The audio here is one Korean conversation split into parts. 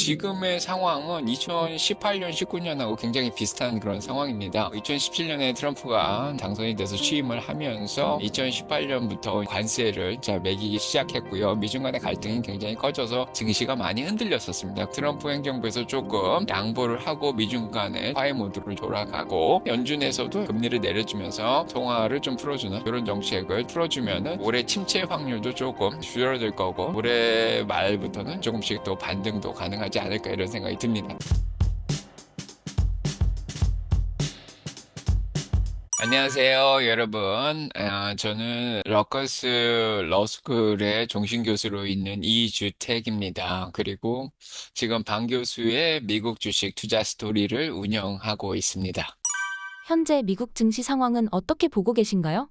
지금의 상황은 2018년, 19년하고 굉장히 비슷한 그런 상황입니다. 2017년에 트럼프가 당선이 돼서 취임을 하면서 2018년부터 관세를 매기기 시작했고요. 미중 간의 갈등이 굉장히 커져서 증시가 많이 흔들렸었습니다. 트럼프 행정부에서 조금 양보를 하고 미중 간의 화해 모드로 돌아가고, 연준에서도 금리를 내려주면서 통화를 좀 풀어주는 이런 정책을 풀어주면은 올해 침체 확률도 조금 줄어들 거고, 올해 말부터는 조금씩 또 반등도 가능하지 않을까 이런 생각이 듭니다. 안녕하세요, 여러분. 저는 러커스 러스쿨의 종신교수로 있는 이주택입니다. 그리고 지금 방 교수의 미국 주식 투자 스토리를 운영하고 있습니다. 현재 미국 증시 상황은 어떻게 보고 계신가요?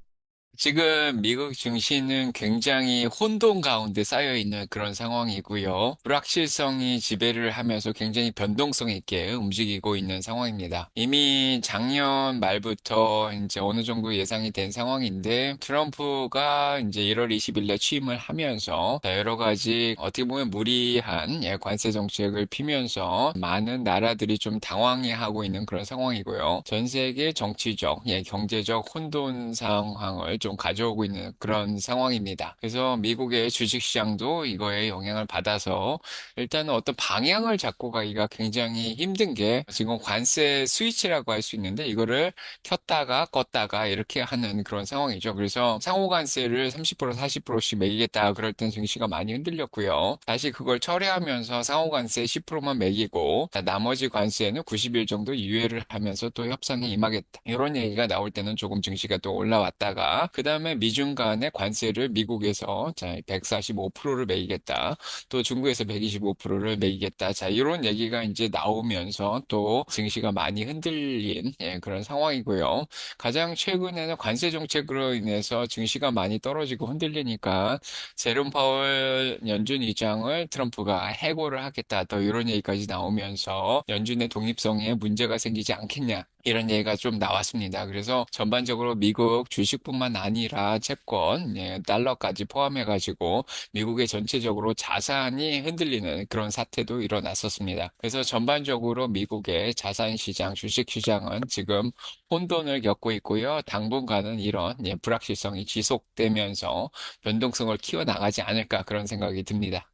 지금 미국 증시는 굉장히 혼돈 가운데 쌓여 있는 그런 상황이고요. 불확실성이 지배를 하면서 굉장히 변동성 있게 움직이고 있는 상황입니다. 이미 작년 말부터 이제 어느 정도 예상이 된 상황인데, 트럼프가 이제 1월 20일에 취임을 하면서 여러 가지 어떻게 보면 무리한 관세 정책을 피면서 많은 나라들이 좀 당황해하고 있는 그런 상황이고요. 전 세계 정치적, 경제적 혼돈 상황을 좀 가져오고 있는 그런 상황입니다. 그래서 미국의 주식시장도 이거에 영향을 받아서 일단 어떤 방향을 잡고 가기가 굉장히 힘든 게, 지금 관세 스위치라고 할 수 있는데 이거를 켰다가 껐다가 이렇게 하는 그런 상황이죠. 그래서 상호 관세를 30% 40%씩 매기겠다 그럴 땐 증시가 많이 흔들렸고요. 다시 그걸 철회하면서 상호 관세 10%만 매기고 나머지 관세는 90일 정도 유예를 하면서 또 협상에 임하겠다, 이런 얘기가 나올 때는 조금 증시가 또 올라왔다가, 그 다음에 미중 간의 관세를 미국에서 145%를 매기겠다, 또 중국에서 125%를 매기겠다, 이런 얘기가 이제 나오면서 또 증시가 많이 흔들린 그런 상황이고요. 가장 최근에는 관세 정책으로 인해서 증시가 많이 떨어지고 흔들리니까 제롬 파월 연준 의장을 트럼프가 해고를 하겠다, 또 이런 얘기까지 나오면서 연준의 독립성에 문제가 생기지 않겠냐, 이런 얘기가 좀 나왔습니다. 그래서 전반적으로 미국 주식뿐만 아니라 채권, 달러까지 포함해가지고 미국의 전체적으로 자산이 흔들리는 그런 사태도 일어났었습니다. 그래서 전반적으로 미국의 자산 시장, 주식 시장은 지금 혼돈을 겪고 있고요. 당분간은 이런 불확실성이 지속되면서 변동성을 키워나가지 않을까 그런 생각이 듭니다.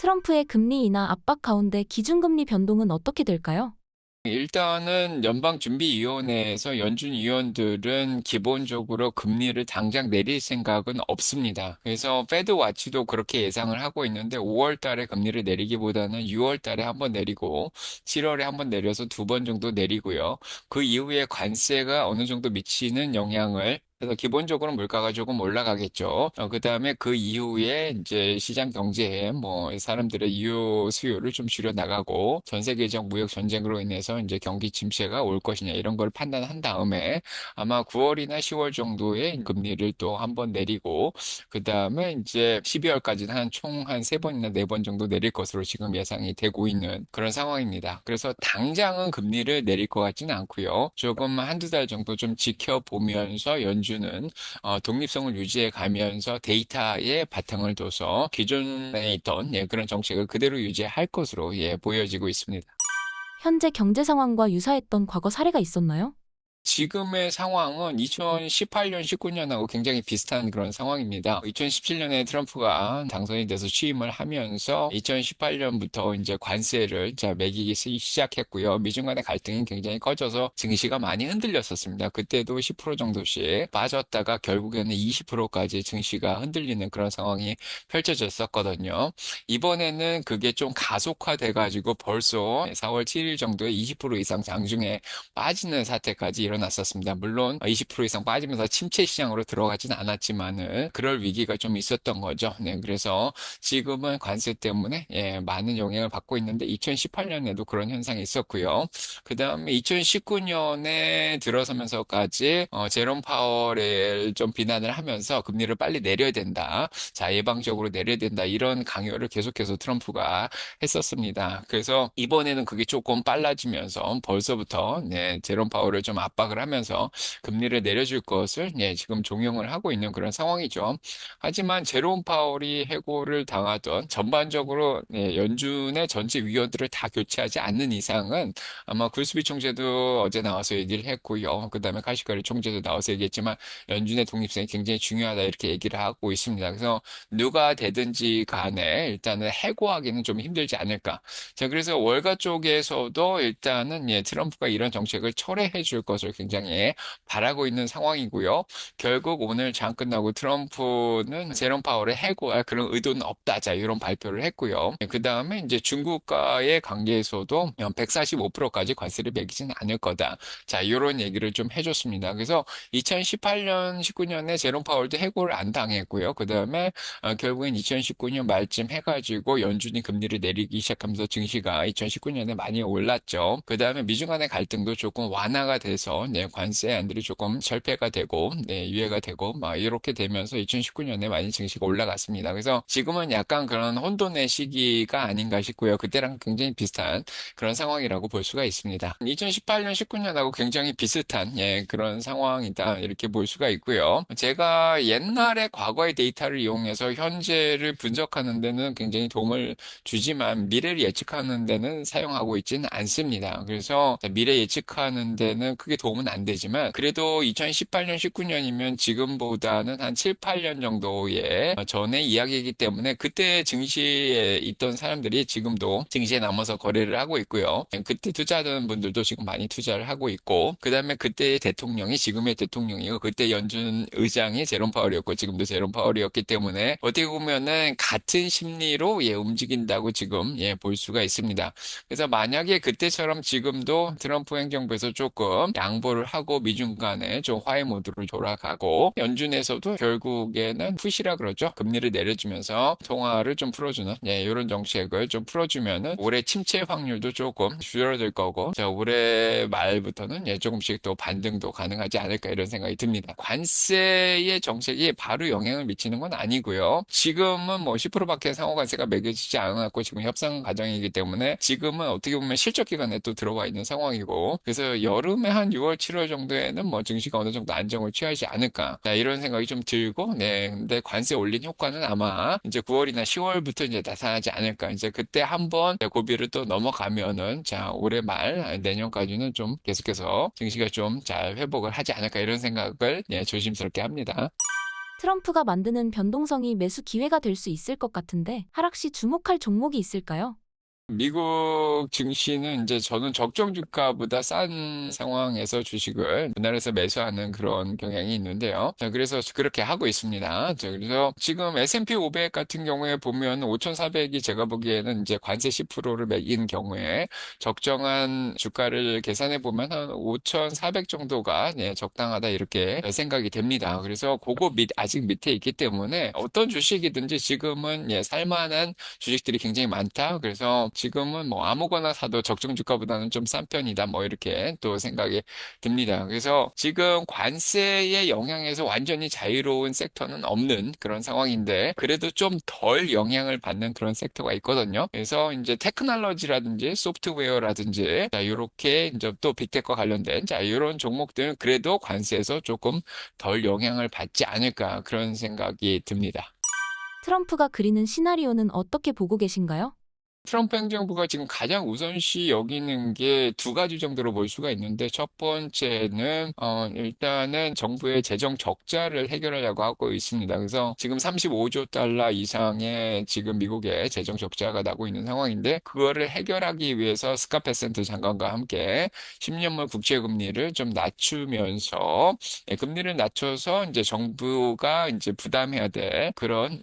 트럼프의 금리 인하 압박 가운데 기준금리 변동은 어떻게 될까요? 일단은 연방준비위원회에서 연준 위원들은 기본적으로 금리를 당장 내릴 생각은 없습니다. 그래서 패드 와치도 그렇게 예상을 하고 있는데, 5월 달에 금리를 내리기보다는 6월 달에 한번 내리고 7월에 한번 내려서 두 번 정도 내리고요. 그 이후에 관세가 어느 정도 미치는 영향을, 그래서 기본적으로 물가가 조금 올라가겠죠. 그 다음에 그 이후에 이제 시장 경제에 사람들의 유효 수요를 좀 줄여 나가고, 전 세계적 무역 전쟁으로 인해서 이제 경기 침체가 올 것이냐 이런 걸 판단한 다음에 아마 9월이나 10월 정도에 금리를 또 한 번 내리고, 그 다음에 이제 12월까지는 총 한 세 번이나 네 번 정도 내릴 것으로 지금 예상이 되고 있는 그런 상황입니다. 그래서 당장은 금리를 내릴 것 같지는 않고요. 조금 한두 달 정도 좀 지켜보면서 연준은 독립성을 유지해 가면서 데이터에 바탕을 둬서 기존에 있던 그런 정책을 그대로 유지할 것으로 보여지고 있습니다. 현재 경제 상황과 유사했던 과거 사례가 있었나요? 지금의 상황은 2018년, 19년하고 굉장히 비슷한 그런 상황입니다. 2017년에 트럼프가 당선이 돼서 취임을 하면서 2018년부터 이제 관세를 매기기 시작했고요. 미중 간의 갈등이 굉장히 커져서 증시가 많이 흔들렸었습니다. 그때도 10% 정도씩 빠졌다가 결국에는 20%까지 증시가 흔들리는 그런 상황이 펼쳐졌었거든요. 이번에는 그게 좀 가속화돼가지고 벌써 4월 7일 정도에 20% 이상 장중에 빠지는 사태까지 일어났었습니다. 물론 20% 이상 빠지면서 침체 시장으로 들어가진 않았지만은 그럴 위기가 좀 있었던 거죠. 네, 그래서 지금은 관세 때문에 많은 영향을 받고 있는데, 2018년에도 그런 현상이 있었고요. 그 다음에 2019년에 들어서면서까지 제롬 파월을 좀 비난을 하면서 금리를 빨리 내려야 된다, 예방적으로 내려야 된다, 이런 강요를 계속해서 트럼프가 했었습니다. 그래서 이번에는 그게 조금 빨라지면서 벌써부터 제롬 파월을 좀 압박 압박을 하면서 금리를 내려줄 것을 지금 종용을 하고 있는 그런 상황이죠. 하지만 제롬 파월이 해고를 당하던 전반적으로 연준의 전체 위원들을 다 교체하지 않는 이상은 아마 굴스비 총재도 어제 나와서 얘기를 했고요. 그다음에 카시가리 총재도 나와서 얘기했지만 연준의 독립성이 굉장히 중요하다 이렇게 얘기를 하고 있습니다. 그래서 누가 되든지 간에 일단은 해고하기는 좀 힘들지 않을까. 자, 그래서 월가 쪽에서도 일단은 트럼프가 이런 정책을 철회해 줄 것을 굉장히 바라고 있는 상황이고요. 결국 오늘 장 끝나고 트럼프는 제롬 파월을 해고할 그런 의도는 없다. 자, 이런 발표를 했고요. 그 다음에 이제 중국과의 관계에서도 145%까지 관세를 매기지는 않을 거다. 자, 이런 얘기를 좀 해줬습니다. 그래서 2018년, 19년에 제롬 파월도 해고를 안 당했고요. 그 다음에 결국엔 2019년 말쯤 해가지고 연준이 금리를 내리기 시작하면서 증시가 2019년에 많이 올랐죠. 그 다음에 미중 간의 갈등도 조금 완화가 돼서 관세 안들이 조금 절폐가 되고 유예가 되고 막 이렇게 되면서 2019년에 많이 증시가 올라갔습니다. 그래서 지금은 약간 그런 혼돈의 시기가 아닌가 싶고요. 그때랑 굉장히 비슷한 그런 상황이라고 볼 수가 있습니다. 2018년, 19년하고 굉장히 비슷한 그런 상황이다 이렇게 볼 수가 있고요. 제가 옛날에 과거의 데이터를 이용해서 현재를 분석하는 데는 굉장히 도움을 주지만 미래를 예측하는 데는 사용하고 있지는 않습니다. 그래서 미래 예측하는 데는 크게 도움은 안 되지만 그래도 2018년, 19년이면 지금보다는 한 7, 8년 정도의 전의 이야기이기 때문에 그때 증시에 있던 사람들이 지금도 증시에 남아서 거래를 하고 있고요. 그때 투자하던 분들도 지금 많이 투자를 하고 있고 그다음에 그때의 대통령이 지금의 대통령이고 그때 연준 의장이 제롬 파월이었고 지금도 제롬 파월이었기 때문에 어떻게 보면은 같은 심리로 움직인다고 지금 볼 수가 있습니다. 그래서 만약에 그때처럼 지금도 트럼프 행정부에서 조금 양보를 하고 미중 간에 좀 화해 모드로 돌아가고 연준에서도 결국에는 푸시라 그러죠. 금리를 내려주면서 통화를 좀 풀어주는 이런 정책을 좀 풀어주면은 올해 침체 확률도 조금 줄어들 거고 자, 올해 말부터는 조금씩 또 반등도 가능하지 않을까 이런 생각이 듭니다. 관세의 정책이 바로 영향을 미치는 건 아니고요. 지금은 뭐 10%밖에 상호관세가 매겨지지 않았고 지금 협상 과정이기 때문에 지금은 어떻게 보면 실적 기간에 또 들어와 있는 상황이고 그래서 여름에 한 6월, 7월 정도에는 뭐 증시가 어느 정도 안정을 취하지 않을까 자, 이런 생각이 좀 들고 근데 관세 올린 효과는 아마 이제 9월이나 10월부터 이제 나타나지 않을까 이제 그때 한번 고비를 또 넘어가면은 자 올해 말 내년까지는 좀 계속해서 증시가 좀 잘 회복을 하지 않을까 이런 생각을 조심스럽게 합니다. 트럼프가 만드는 변동성이 매수 기회가 될 수 있을 것 같은데 하락 시 주목할 종목이 있을까요? 미국 증시는 이제 저는 적정 주가보다 싼 상황에서 주식을 분할해서 매수하는 그런 경향이 있는데요. 자, 그래서 그렇게 하고 있습니다. 자, 그래서 지금 S&P 500 같은 경우에 보면 5,400이 제가 보기에는 이제 관세 10%를 매긴 경우에 적정한 주가를 계산해 보면 한 5,400 정도가 적당하다 이렇게 생각이 됩니다. 그래서 그거 아직 밑에 있기 때문에 어떤 주식이든지 지금은 살만한 주식들이 굉장히 많다. 그래서 지금은 뭐 아무거나 사도 적정 주가보다는 좀 싼 편이다. 뭐 이렇게 또 생각이 듭니다. 그래서 지금 관세의 영향에서 완전히 자유로운 섹터는 없는 그런 상황인데 그래도 좀 덜 영향을 받는 그런 섹터가 있거든요. 그래서 이제 테크놀로지라든지 소프트웨어라든지 자, 이렇게 이제 또 빅테크와 관련된 자, 이런 종목들은 그래도 관세에서 조금 덜 영향을 받지 않을까 그런 생각이 듭니다. 트럼프가 그리는 시나리오는 어떻게 보고 계신가요? 트럼프 행정부가 지금 가장 우선시 여기는 게 두 가지 정도로 볼 수가 있는데 첫 번째는 일단은 정부의 재정 적자를 해결하려고 하고 있습니다. 그래서 지금 35조 달러 이상의 지금 미국의 재정 적자가 나고 있는 상황인데 그거를 해결하기 위해서 스캇 베센트 장관과 함께 10년물 국채 금리를 좀 낮추면서 금리를 낮춰서 이제 정부가 이제 부담해야 될 그런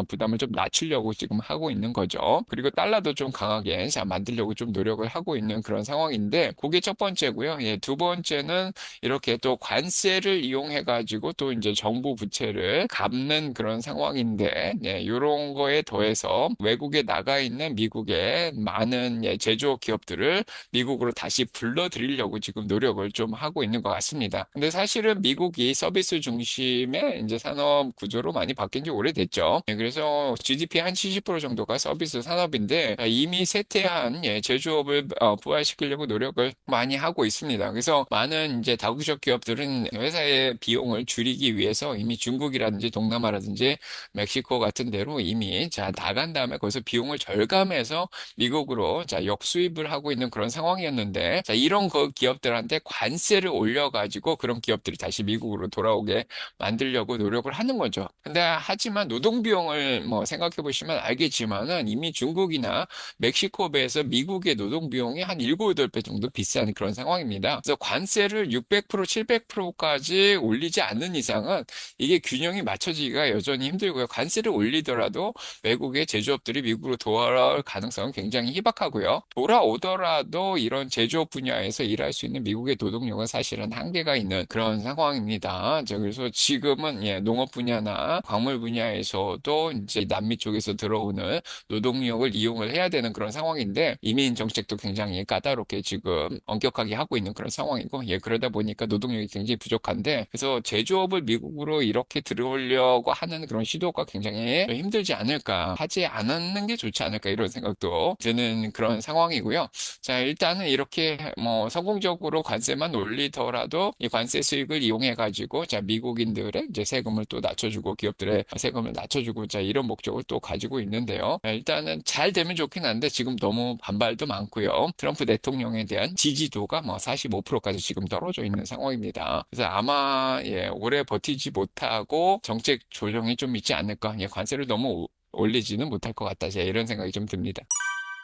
부담을 좀 낮추려고 지금 하고 있는 거죠. 그리고 달러도 좀 강하게 자, 만들려고 좀 노력을 하고 있는 그런 상황인데 그게 첫 번째고요. 두 번째는 이렇게 또 관세를 이용해 가지고 또 이제 정부 부채를 갚는 그런 상황인데 이런 거에 더해서 외국에 나가 있는 미국의 많은 제조업 기업들을 미국으로 다시 불러들이려고 지금 노력을 좀 하고 있는 것 같습니다. 근데 사실은 미국이 서비스 중심의 이제 산업 구조로 많이 바뀐 지 오래됐죠. 그래서 GDP 한 70% 정도가 서비스 산업인데 있는데 이미 쇠퇴한 제조업을 부활시키려고 노력을 많이 하고 있습니다. 그래서 많은 이제 다국적 기업들은 회사의 비용을 줄이기 위해서 이미 중국이라든지 동남아라든지 멕시코 같은 데로 이미 자 나간 다음에 거기서 비용을 절감해서 미국으로 자 역수입을 하고 있는 그런 상황이었는데 자 이런 기업들한테 관세를 올려가지고 그런 기업들이 다시 미국으로 돌아오게 만들려고 노력을 하는 거죠. 근데 하지만 노동 비용을 뭐 생각해 보시면 알겠지만은 이미 중국이나 멕시코에 비해서 미국의 노동 비용이 한 7, 8배 정도 비싼 그런 상황입니다. 그래서 관세를 600%, 700%까지 올리지 않는 이상은 이게 균형이 맞춰지기가 여전히 힘들고요. 관세를 올리더라도 외국의 제조업들이 미국으로 돌아올 가능성은 굉장히 희박하고요. 돌아오더라도 이런 제조업 분야에서 일할 수 있는 미국의 노동력은 사실은 한계가 있는 그런 상황입니다. 자, 그래서 지금은 농업 분야나 광물 분야에서도 이제 남미 쪽에서 들어오는 노동력을 이용을 해야 되는 그런 상황인데 이민 정책도 굉장히 까다롭게 지금 엄격하게 하고 있는 그런 상황이고 그러다 보니까 노동력이 굉장히 부족한데 그래서 제조업을 미국으로 이렇게 들어오려고 하는 그런 시도가 굉장히 좀 힘들지 않을까 하지 않는 게 좋지 않을까 이런 생각도 드는 그런 상황이고요. 자, 일단은 이렇게 뭐 성공적으로 관세만 올리더라도 이 관세 수익을 이용해 가지고 자, 미국인들의 이제 세금을 또 낮춰주고 기업들의 세금을 낮춰주고 자, 이런 목적을 또 가지고 있는데요. 자, 일단은 잘 되면 좋긴 한데 지금 너무 반발도 많고요. 트럼프 대통령에 대한 지지도가 뭐 45%까지 지금 떨어져 있는 상황입니다. 그래서 아마 오래 버티지 못하고 정책 조정이 좀 있지 않을까. 관세를 너무 올리지는 못할 것 같다. 제가 이런 생각이 좀 듭니다.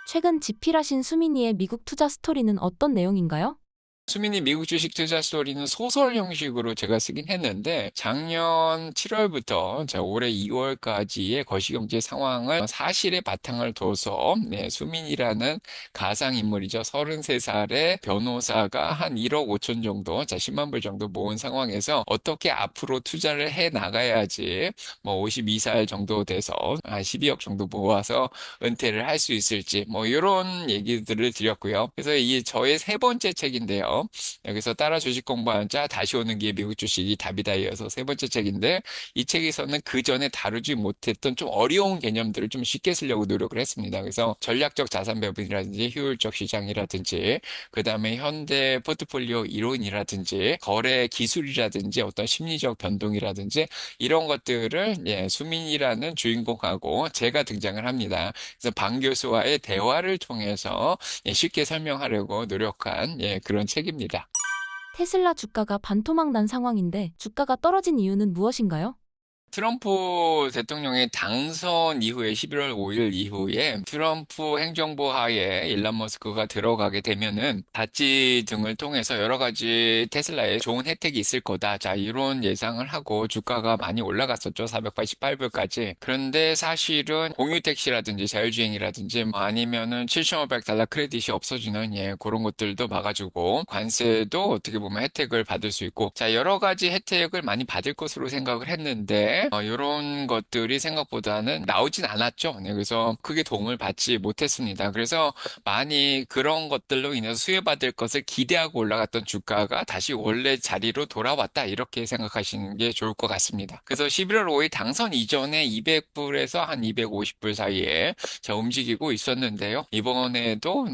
최근 집필하신 수민이의 미국 투자 스토리는 어떤 내용인가요? 수민이 미국 주식 투자 스토리는 소설 형식으로 제가 쓰긴 했는데 작년 7월부터 올해 2월까지의 거시경제 상황을 사실에 바탕을 둬서 수민이라는 가상인물이죠. 33살의 변호사가 한 1억 5천 정도, 자 10만 불 정도 모은 상황에서 어떻게 앞으로 투자를 해 나가야지 뭐 52살 정도 돼서 한 12억 정도 모아서 은퇴를 할 수 있을지 뭐 이런 얘기들을 드렸고요. 그래서 이 저의 세 번째 책인데요. 여기서 따라 주식 공부하는 자 다시 오는 기회 미국 주식이 답이다 이어서 세 번째 책인데 이 책에서는 그 전에 다루지 못했던 좀 어려운 개념들을 좀 쉽게 쓰려고 노력을 했습니다. 그래서 전략적 자산 배분이라든지 효율적 시장이라든지 그 다음에 현대 포트폴리오 이론이라든지 거래 기술이라든지 어떤 심리적 변동이라든지 이런 것들을 수민이라는 주인공하고 제가 등장을 합니다. 그래서 방 교수와의 대화를 통해서 쉽게 설명하려고 노력한 그런 책입니다. 테슬라 주가가 반토막 난 상황인데 주가가 떨어진 이유는 무엇인가요? 트럼프 대통령의 당선 이후에 11월 5일 이후에 트럼프 행정부 하에 일론 머스크가 들어가게 되면은 다지 등을 통해서 여러 가지 테슬라에 좋은 혜택이 있을 거다. 자, 이런 예상을 하고 주가가 많이 올라갔었죠. 488불까지. 그런데 사실은 공유 택시라든지 자율주행이라든지 뭐 아니면은 7,500달러 크레딧이 없어지는 그런 것들도 막아주고 관세도 어떻게 보면 혜택을 받을 수 있고 자, 여러 가지 혜택을 많이 받을 것으로 생각을 했는데 이런 것들이 생각보다는 나오진 않았죠. 그래서 크게 도움을 받지 못했습니다. 그래서 많이 그런 것들로 인해서 수혜받을 것을 기대하고 올라갔던 주가가 다시 원래 자리로 돌아왔다. 이렇게 생각하시는 게 좋을 것 같습니다. 그래서 11월 5일 당선 이전에 200불에서 한 250불 사이에 자, 움직이고 있었는데요. 이번에도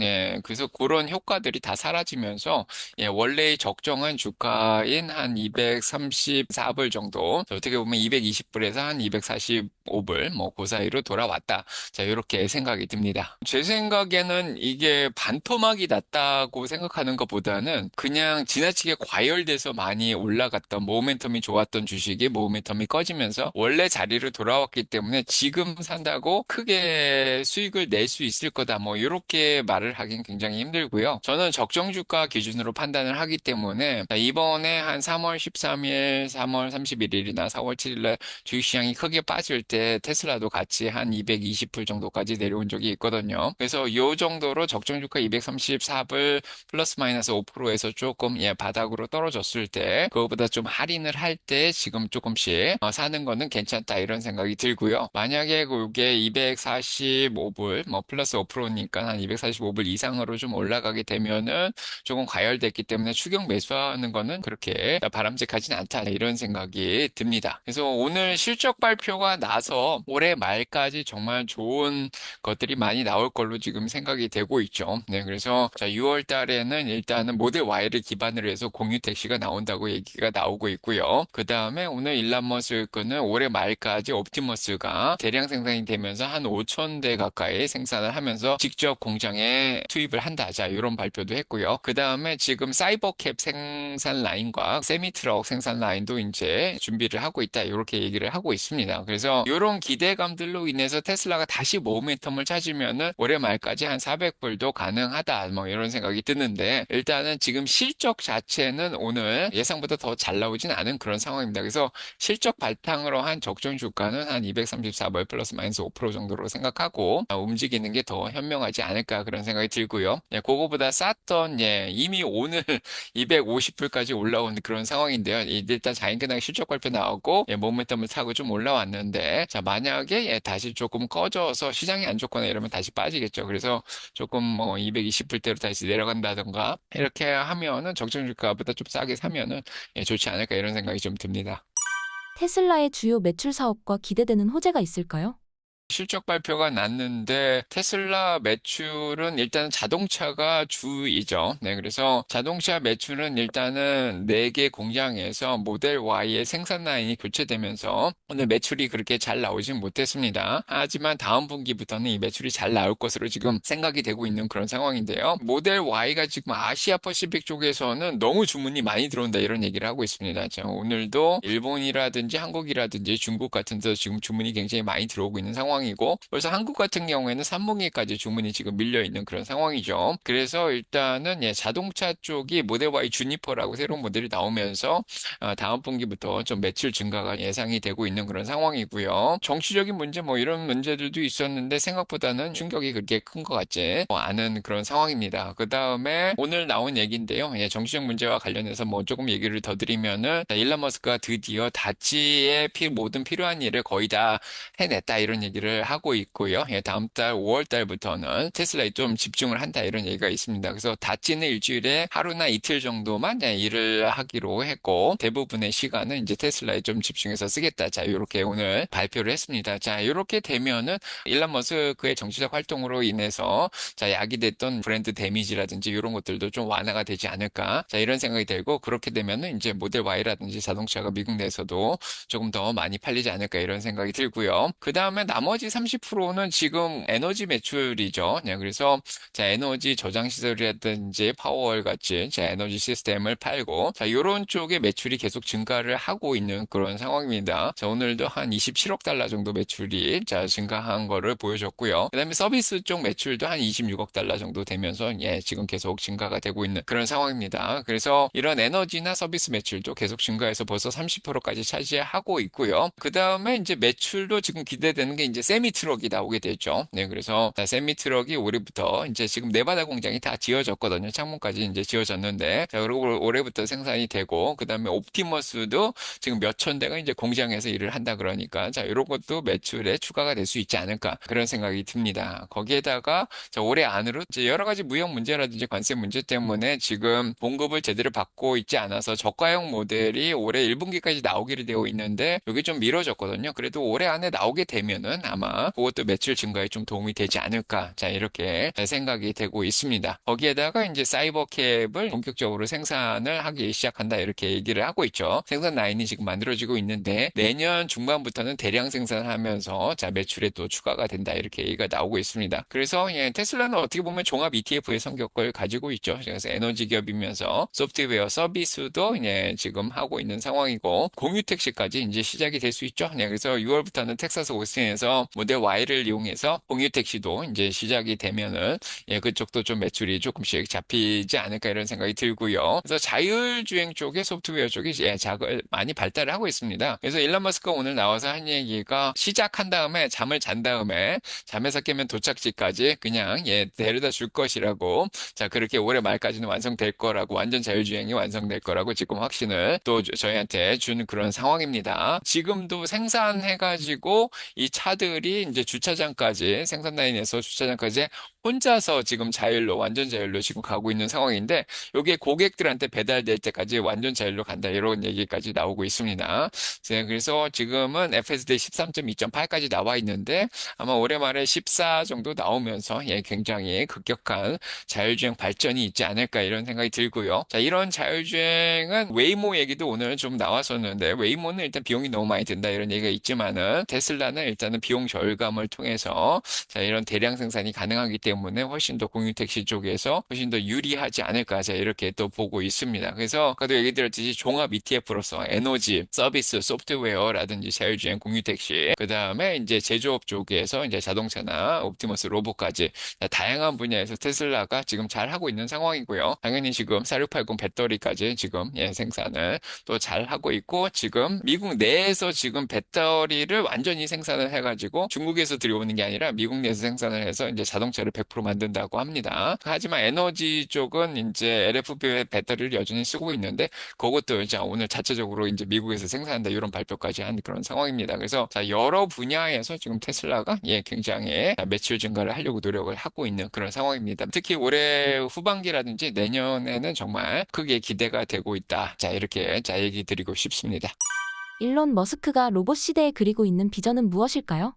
그래서 그런 효과들이 다 사라지면서 원래의 적정한 주가인 한 234불 정도 어떻게 보면 220불에서 한 245불 뭐 그 사이로 돌아왔다. 자, 이렇게 생각이 듭니다. 제 생각에는 이게 반토막이 났다고 생각하는 것보다는 그냥 지나치게 과열돼서 많이 올라갔던 모멘텀이 좋았던 주식이 모멘텀이 꺼지면서 원래 자리로 돌아왔기 때문에 지금 산다고 크게 수익을 낼 수 있을 거다. 뭐 이렇게 말을 하긴 굉장히 힘들고요. 저는 적정 주가 기준으로 판단을 하기 때문에 이번에 한 3월 13일, 3월 31일이나 4월 7일날 주식시장이 크게 빠질 때 테슬라도 같이 한 220불 정도까지 내려온 적이 있거든요. 그래서 이 정도로 적정 주가 234불 플러스 마이너스 5%에서 조금 바닥으로 떨어졌을 때 그거보다 좀 할인을 할 때 지금 조금씩 사는 거는 괜찮다 이런 생각이 들고요. 만약에 그게 245불 뭐 플러스 5%니까 한 245불 이상으로 좀 올라가게 되면은 조금 과열됐기 때문에 추격 매수하는 거는 그렇게 바람직하진 않다 이런 생각이 듭니다. 그래서 오늘 오늘 실적 발표가 나서 올해 말까지 정말 좋은 것들이 많이 나올 걸로 지금 생각이 되고 있죠. 네, 그래서 자, 6월 달에는 일단은 모델 Y를 기반으로 해서 공유 택시가 나온다고 얘기가 나오고 있고요. 그 다음에 오늘 일론 머스크는 올해 말까지 옵티머스가 대량 생산이 되면서 한 5천 대 가까이 생산을 하면서 직접 공장에 투입을 한다. 자, 이런 발표도 했고요. 그 다음에 지금 사이버캡 생산 라인과 세미트럭 생산 라인도 이제 준비를 하고 있다. 이렇게 얘기를 하고 있습니다. 그래서 이런 기대감들로 인해서 테슬라가 다시 모멘텀을 찾으면은 올해 말까지 한 400불도 가능하다. 뭐 이런 생각이 드는데 일단은 지금 실적 자체는 오늘 예상보다 더 잘 나오진 않은 그런 상황입니다. 그래서 실적 바탕으로 한 적정 주가는 한 234불 플러스 마이너스 5% 정도로 생각하고 움직이는 게 더 현명하지 않을까 그런 생각이 들고요. 예, 그거보다 쌌던 이미 오늘 250불까지 올라온 그런 상황인데요. 일단 자연근황 실적 발표 나오고 모멘텀을 타고 좀 올라왔는데 자 만약에 다시 조금 꺼져서 시장이 안 좋거나 이러면 다시 빠지겠죠. 그래서 조금 뭐 220불대로 다시 내려간다던가 이렇게 하면은 적정 주가보다 좀 싸게 사면은 좋지 않을까 이런 생각이 좀 듭니다. 테슬라의 주요 매출 사업과 기대되는 호재가 있을까요? 실적 발표가 났는데 테슬라 매출은 일단 자동차가 주이죠. 네, 그래서 자동차 매출은 일단은 4개 공장에서 모델 Y의 생산 라인이 교체되면서 오늘 매출이 그렇게 잘 나오진 못했습니다. 하지만 다음 분기부터는 이 매출이 잘 나올 것으로 지금 생각이 되고 있는 그런 상황인데요. 모델 Y가 지금 아시아 퍼시픽 쪽에서는 너무 주문이 많이 들어온다 이런 얘기를 하고 있습니다. 자, 오늘도 일본이라든지 한국이라든지 중국 같은 데서 지금 주문이 굉장히 많이 들어오고 있는 상황 이고 그래서 한국 같은 경우에는 3분기까지 주문이 지금 밀려 있는 그런 상황이죠. 그래서 일단은 자동차 쪽이 모델 Y 주니퍼라고 새로운 모델이 나오면서 다음 분기부터 좀 매출 증가가 예상이 되고 있는 그런 상황이고요. 정치적인 문제 뭐 이런 문제들도 있었는데 생각보다는 충격이 그렇게 큰 것 같지 않은 그런 상황입니다. 그 다음에 오늘 나온 얘기인데요. 정치적 문제와 관련해서 뭐 조금 얘기를 더 드리면은 일론 머스크가 드디어 다치의 모든 필요한 일을 거의 다 해냈다 이런 얘기를 하고 있고요. 다음 달 5월 달부터는 테슬라에 좀 집중을 한다 이런 얘기가 있습니다. 그래서 다찌는 일주일에 하루나 이틀 정도만 일을 하기로 했고 대부분의 시간은 이제 테슬라에 좀 집중해서 쓰겠다. 자, 이렇게 오늘 발표를 했습니다. 자, 이렇게 되면은 일론 머스크의 정치적 활동으로 인해서 자, 야기됐던 브랜드 데미지라든지 이런 것들도 좀 완화가 되지 않을까. 자, 이런 생각이 들고 그렇게 되면은 이제 모델 Y라든지 자동차가 미국 내에서도 조금 더 많이 팔리지 않을까 이런 생각이 들고요. 그 다음에 나머지 30%는 지금 에너지 매출이죠. 네, 그래서 자, 에너지 저장 시설이라든지 파워월 같이 자, 에너지 시스템을 팔고 자, 이런 쪽의 매출이 계속 증가를 하고 있는 그런 상황입니다. 자, 오늘도 한 27억 달러 정도 매출이 자, 증가한 거를 보여줬고요. 그다음에 서비스 쪽 매출도 한 26억 달러 정도 되면서 지금 계속 증가가 되고 있는 그런 상황입니다. 그래서 이런 에너지나 서비스 매출도 계속 증가해서 벌써 30%까지 차지하고 있고요. 그다음에 이제 매출도 지금 기대되는 게 이제 세미 트럭이 나오게 되죠. 네, 그래서 세미 트럭이 올해부터 이제 지금 네바다 공장이 다 지어졌거든요. 창문까지 이제 지어졌는데, 자, 그리고 올해부터 생산이 되고, 그 다음에 옵티머스도 지금 몇 천 대가 이제 공장에서 일을 한다 그러니까, 자, 이런 것도 매출에 추가가 될 수 있지 않을까 그런 생각이 듭니다. 거기에다가 자, 올해 안으로 이제 여러 가지 무역 문제라든지 관세 문제 때문에 지금 공급을 제대로 받고 있지 않아서 저가형 모델이 올해 1분기까지 나오기로 되어 있는데, 여기 좀 미뤄졌거든요. 그래도 올해 안에 나오게 되면은 아마 그것도 매출 증가에 좀 도움이 되지 않을까. 자, 이렇게 생각이 되고 있습니다. 거기에다가 이제 사이버캡을 본격적으로 생산을 하기 시작한다. 이렇게 얘기를 하고 있죠. 생산 라인이 지금 만들어지고 있는데 내년 중반부터는 대량 생산을 하면서 자, 매출에 또 추가가 된다. 이렇게 얘기가 나오고 있습니다. 그래서 테슬라는 어떻게 보면 종합 ETF의 성격을 가지고 있죠. 그래서 에너지 기업이면서 소프트웨어 서비스도 지금 하고 있는 상황이고 공유 택시까지 이제 시작이 될 수 있죠. 그래서 6월부터는 텍사스 오스틴에서 모델 Y를 이용해서 공유 택시도 이제 시작이 되면은 그쪽도 좀 매출이 조금씩 잡히지 않을까 이런 생각이 들고요. 그래서 자율주행 쪽에 소프트웨어 쪽이 작을 많이 발달을 하고 있습니다. 그래서 일론 머스크가 오늘 나와서 한 얘기가 시작한 다음에 잠을 잔 다음에 잠에서 깨면 도착지까지 그냥 데려다 줄 것이라고 자 그렇게 올해 말까지는 완성될 거라고 완전 자율주행이 완성될 거라고 지금 확신을 또 저희한테 준 그런 상황입니다. 지금도 생산해가지고 이 차들 회사들이 이제 주차장까지 생산 라인에서 주차장까지 혼자서 지금 자율로 완전 자율로 지금 가고 있는 상황인데 이게 고객들한테 배달될 때까지 완전 자율로 간다 이런 얘기까지 나오고 있습니다. 네, 그래서 지금은 FSD 13.2.8까지 나와 있는데 아마 올해 말에 14 정도 나오면서 굉장히 급격한 자율주행 발전이 있지 않을까 이런 생각이 들고요. 자, 이런 자율주행은 웨이모 얘기도 오늘 좀 나왔었는데 웨이모는 일단 비용이 너무 많이 든다 이런 얘기가 있지만은 테슬라는 일단은 비용 절감을 통해서 자, 이런 대량 생산이 가능하기 때문에 훨씬 더 공유택시 쪽에서 훨씬 더 유리하지 않을까 자, 이렇게 또 보고 있습니다. 그래서 아까도 얘기 드렸듯이 종합 ETF로서 에너지, 서비스, 소프트웨어라든지 자율주행 공유택시 그 다음에 이제 제조업 쪽에서 이제 자동차나 옵티머스 로봇까지 다양한 분야에서 테슬라가 지금 잘 하고 있는 상황이고요. 당연히 지금 4680 배터리까지 지금 생산을 또 잘 하고 있고 지금 미국 내에서 지금 배터리를 완전히 생산을 해가지고 중국에서 들여오는 게 아니라 미국 내에서 생산을 해서 이제 자동차를 100% 만든다고 합니다. 하지만 에너지 쪽은 이제 LFP 배터리를 여전히 쓰고 있는데 그것도 이제 오늘 자체적으로 이제 미국에서 생산한다 이런 발표까지 한 그런 상황입니다. 그래서 자, 여러 분야에서 지금 테슬라가 굉장히 매출 증가를 하려고 노력을 하고 있는 그런 상황입니다. 특히 올해 후반기라든지 내년에는 정말 크게 기대가 되고 있다. 자, 이렇게 자 얘기 드리고 싶습니다. 일론 머스크가 로봇 시대에 그리고 있는 비전은 무엇일까요?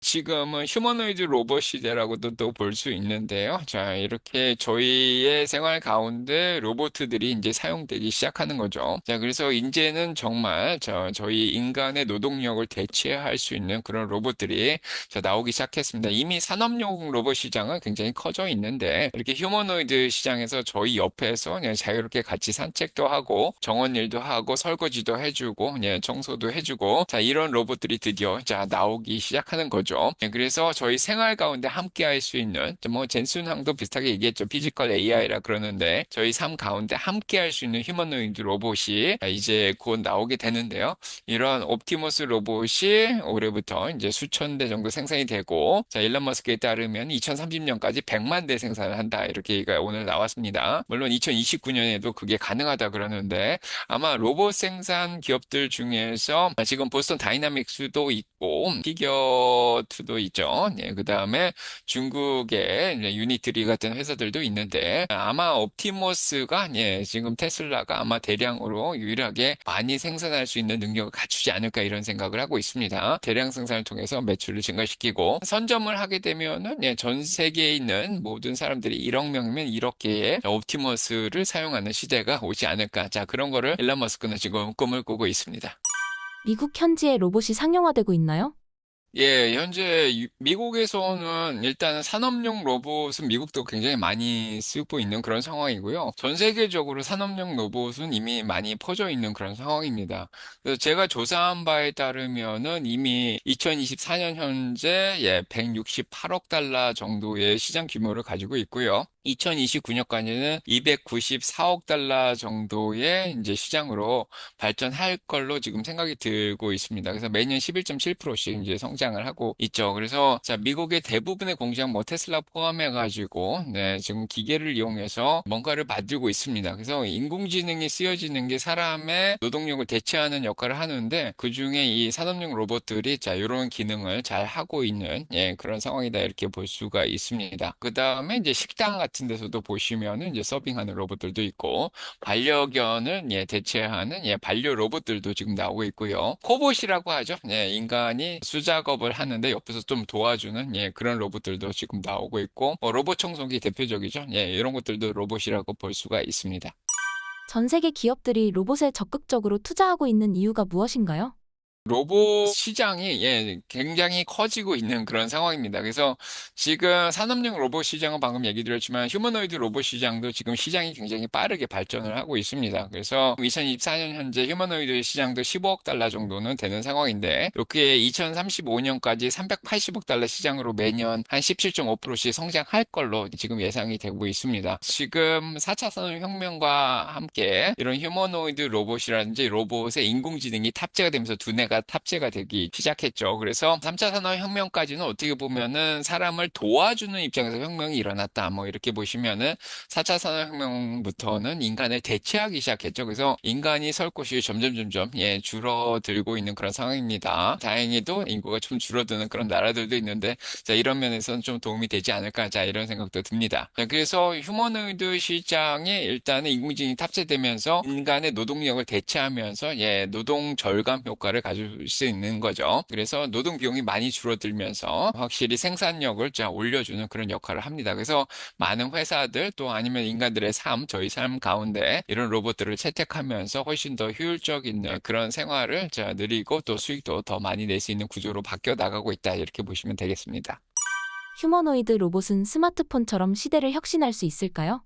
지금은 휴머노이드 로봇 시대라고도 또 볼 수 있는데요. 자, 이렇게 저희의 생활 가운데 로봇들이 이제 사용되기 시작하는 거죠. 자, 그래서 이제는 정말 저희 인간의 노동력을 대체할 수 있는 그런 로봇들이 나오기 시작했습니다. 이미 산업용 로봇 시장은 굉장히 커져 있는데 이렇게 휴머노이드 시장에서 저희 옆에서 그냥 자유롭게 같이 산책도 하고 정원 일도 하고 설거지도 해주고 청소도 해주고 자, 이런 로봇들이 드디어 나오기 시작하는 거죠. 그래서 저희 생활 가운데 함께 할 수 있는 뭐 젠슨항도 비슷하게 얘기했죠. 피지컬 AI라 그러는데 저희 삶 가운데 함께 할 수 있는 휴머노이드 로봇이 이제 곧 나오게 되는데요. 이런 옵티머스 로봇이 올해부터 이제 수천 대 정도 생산이 되고 자, 일론 머스크에 따르면 2030년까지 100만 대 생산을 한다 이렇게 얘기가 오늘 나왔습니다. 물론 2029년에도 그게 가능하다 그러는데 아마 로봇 생산 기업들 중에서 지금 보스턴 다이나믹스도 있고 피겨2도 있죠. 그 다음에 중국의 유니트리 같은 회사들도 있는데 아마 옵티머스가 지금 테슬라가 아마 대량으로 유일하게 많이 생산할 수 있는 능력을 갖추지 않을까 이런 생각을 하고 있습니다. 대량 생산을 통해서 매출을 증가시키고 선점을 하게 되면은 전 세계에 있는 모든 사람들이 1억 명이면 1억 개의 옵티머스를 사용하는 시대가 오지 않을까. 자, 그런 거를 일론 머스크는 지금 꿈을 꾸고 있습니다. 미국 현지에 로봇이 상용화되고 있나요? 현재 미국에서는 일단 산업용 로봇은 미국도 굉장히 많이 쓰고 있는 그런 상황이고요. 전 세계적으로 산업용 로봇은 이미 많이 퍼져 있는 그런 상황입니다. 그래서 제가 조사한 바에 따르면은 이미 2024년 현재 168억 달러 정도의 시장 규모를 가지고 있고요. 2029년까지는 294억 달러 정도의 이제 시장으로 발전할 걸로 지금 생각이 들고 있습니다. 그래서 매년 11.7%씩 이제 성장을 하고 있죠. 그래서 자, 미국의 대부분의 공장 뭐 테슬라 포함해가지고 지금 기계를 이용해서 뭔가를 만들고 있습니다. 그래서 인공지능이 쓰여지는 게 사람의 노동력을 대체하는 역할을 하는데 그중에 이 산업용 로봇들이 자, 이런 기능을 잘 하고 있는 그런 상황이다 이렇게 볼 수가 있습니다. 그 다음에 이제 식당 같은 데서도 보시면은 이제 서빙하는 로봇들도 있고 반려견을 대체하는 반려 로봇들도 지금 나오고 있고요. 코봇이라고 하죠. 인간이 수작업을 하는데 옆에서 좀 도와주는 그런 로봇들도 지금 나오고 있고 로봇 청소기 대표적이죠. 이런 것들도 로봇이라고 볼 수가 있습니다. 전 세계 기업들이 로봇에 적극적으로 투자하고 있는 이유가 무엇인가요? 로봇 시장이 굉장히 커지고 있는 그런 상황입니다. 그래서 지금 산업용 로봇 시장은 방금 얘기 드렸지만 휴머노이드 로봇 시장도 지금 시장이 굉장히 빠르게 발전을 하고 있습니다. 그래서 2024년 현재 휴머노이드 시장도 15억 달러 정도는 되는 상황인데 이렇게 2035년까지 380억 달러 시장으로 매년 한 17.5%씩 성장할 걸로 지금 예상이 되고 있습니다. 지금 4차 산업혁명과 함께 이런 휴머노이드 로봇이라든지 로봇의 인공지능이 탑재가 되면서 두뇌가 기계가 탑재가 되기 시작했죠. 그래서 3차 산업혁명까지는 어떻게 보면은 사람을 도와주는 입장에서 혁명이 일어났다. 뭐 이렇게 보시면은 4차 산업혁명부터는 인간을 대체하기 시작했죠. 그래서 인간이 설 곳이 점점 줄어들고 있는 그런 상황입니다. 다행히도 인구가 좀 줄어드는 그런 나라들도 있는데 자, 이런 면에서는 좀 도움이 되지 않을까 자, 이런 생각도 듭니다. 자, 그래서 휴머노이드 시장에 일단은 인공지능이 탑재되면서 인간의 노동력을 대체하면서 노동 절감 효과를 가질 수 있는 거죠. 그래서 노동 비용이 많이 줄어들면서 확실히 생산력을 자, 올려주는 그런 역할을 합니다. 그래서 많은 회사들 또 아니면 인간들의 삶, 저희 삶 가운데 이런 로봇들을 채택하면서 훨씬 더 효율적인 그런 생활을 자, 누리고 또 수익도 더 많이 낼 수 있는 구조로 바뀌어 나가고 있다. 이렇게 보시면 되겠습니다. 휴머노이드 로봇은 스마트폰처럼 시대를 혁신할 수 있을까요?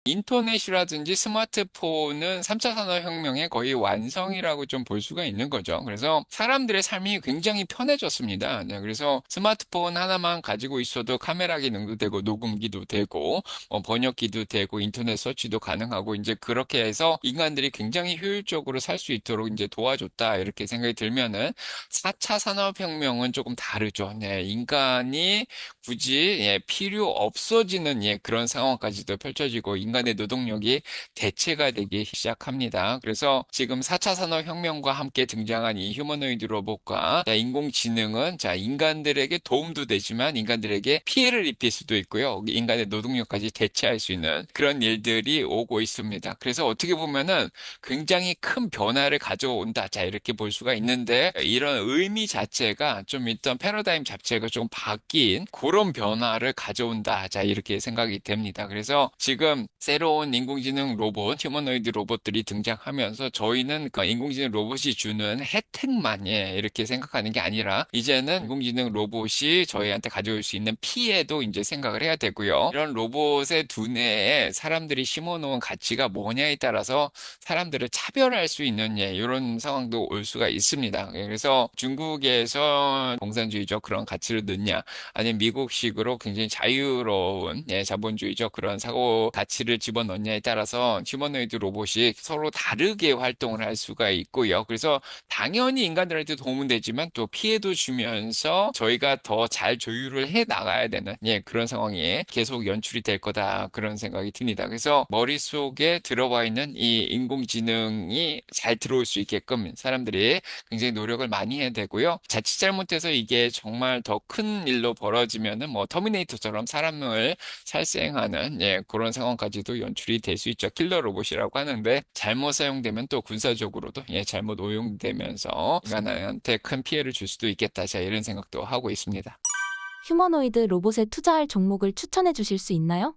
인터넷이라든지 스마트폰은 3차 산업혁명의 거의 완성이라고 좀 볼 수가 있는 거죠. 그래서 사람들의 삶이 굉장히 편해졌습니다. 네, 그래서 스마트폰 하나만 가지고 있어도 카메라 기능도 되고 녹음기도 되고 번역기도 되고 인터넷 서치도 가능하고 이제 그렇게 해서 인간들이 굉장히 효율적으로 살 수 있도록 이제 도와줬다 이렇게 생각이 들면은 4차 산업혁명은 조금 다르죠. 네, 인간이 굳이 필요 없어지는 그런 상황까지도 펼쳐지고 인간의 노동력이 대체가 되기 시작합니다. 그래서 지금 4차 산업혁명과 함께 등장한 이 휴머노이드 로봇과 자, 인공지능은 자, 인간들에게 도움도 되지만 인간들에게 피해를 입힐 수도 있고요. 인간의 노동력까지 대체할 수 있는 그런 일들이 오고 있습니다. 그래서 어떻게 보면은 굉장히 큰 변화를 가져온다. 자, 이렇게 볼 수가 있는데 이런 의미 자체가 좀 일단 패러다임 자체가 좀 바뀐 그런 변화를 가져온다. 자, 이렇게 생각이 됩니다. 그래서 지금 새로운 인공지능 로봇, 휴머노이드 로봇들이 등장하면서 저희는 그 인공지능 로봇이 주는 혜택만 이렇게 생각하는 게 아니라 이제는 인공지능 로봇이 저희한테 가져올 수 있는 피해도 이제 생각을 해야 되고요. 이런 로봇의 두뇌에 사람들이 심어놓은 가치가 뭐냐에 따라서 사람들을 차별할 수 있는 이런 상황도 올 수가 있습니다. 그래서 중국에서 공산주의적 그런 가치를 넣냐 아니면 미국식으로 굉장히 자유로운 자본주의적 그런 사고 가치를 집어넣냐에 따라서 휴머노이드 로봇이 서로 다르게 활동을 할 수가 있고요. 그래서 당연히 인간들한테 도움은 되지만 또 피해도 주면서 저희가 더 잘 조율을 해 나가야 되는 그런 상황이 계속 연출이 될 거다 그런 생각이 듭니다. 그래서 머릿속에 들어와 있는 이 인공지능이 잘 들어올 수 있게끔 사람들이 굉장히 노력을 많이 해야 되고요. 자칫 잘못해서 이게 정말 더 큰 일로 벌어지면은 뭐 터미네이터처럼 사람을 살생하는 그런 상황까지도 연출이 될 수 있죠. 킬러 로봇이라고 하는데 잘못 사용되면 또 군사적으로도 잘못 오용되면서 인간한테 큰 피해를 줄 수도 있겠다. 자, 이런 생각도 하고 있습니다. 휴머노이드 로봇에 투자할 종목을 추천해 주실 수 있나요?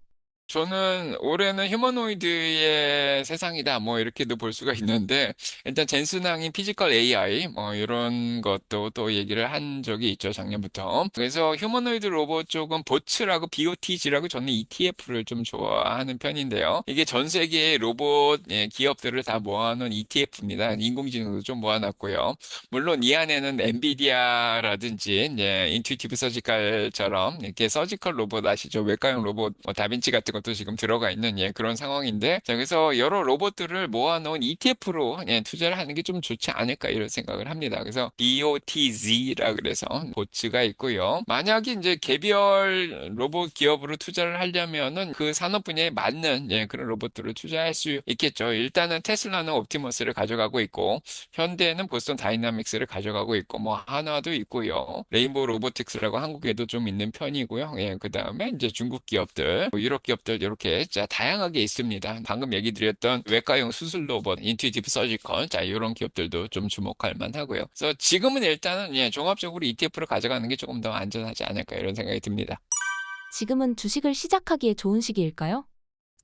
저는 올해는 휴머노이드의 세상이다. 뭐 이렇게도 볼 수가 있는데 일단 젠슨왕이 피지컬 AI 뭐 이런 것도 또 얘기를 한 적이 있죠. 작년부터. 그래서 휴머노이드 로봇 쪽은 보츠라고 BOTG라고 저는 ETF를 좀 좋아하는 편인데요. 이게 전 세계의 로봇 기업들을 다 모아놓은 ETF입니다. 인공지능도 좀 모아놨고요. 물론 이 안에는 엔비디아라든지 인투이티브 서지컬처럼 이렇게 서지컬 로봇 아시죠? 외과용 로봇 다빈치 같은 것도 지금 들어가 있는 그런 상황인데 자, 그래서 여러 로봇들을 모아놓은 ETF로 투자를 하는 게 좀 좋지 않을까 이런 생각을 합니다. 그래서 BOTZ라 그래서 보츠가 있고요. 만약에 이제 개별 로봇 기업으로 투자를 하려면은 그 산업 분야에 맞는 그런 로봇들을 투자할 수 있겠죠. 일단은 테슬라는 옵티머스를 가져가고 있고 현대는 보스턴 다이나믹스를 가져가고 있고 뭐 한화도 있고요. 레인보우 로보틱스라고 한국에도 좀 있는 편이고요. 그 다음에 이제 중국 기업들, 뭐 유럽 기업들 이렇게 자 다양하게 있습니다. 방금 얘기 드렸던 외과용 수술 로봇, 인투이티브 서지컬, 자 이런 기업들도 좀 주목할 만하고요. 그래서 지금은 일단은 종합적으로 ETF를 가져가는 게 조금 더 안전하지 않을까 이런 생각이 듭니다. 지금은 주식을 시작하기에 좋은 시기일까요?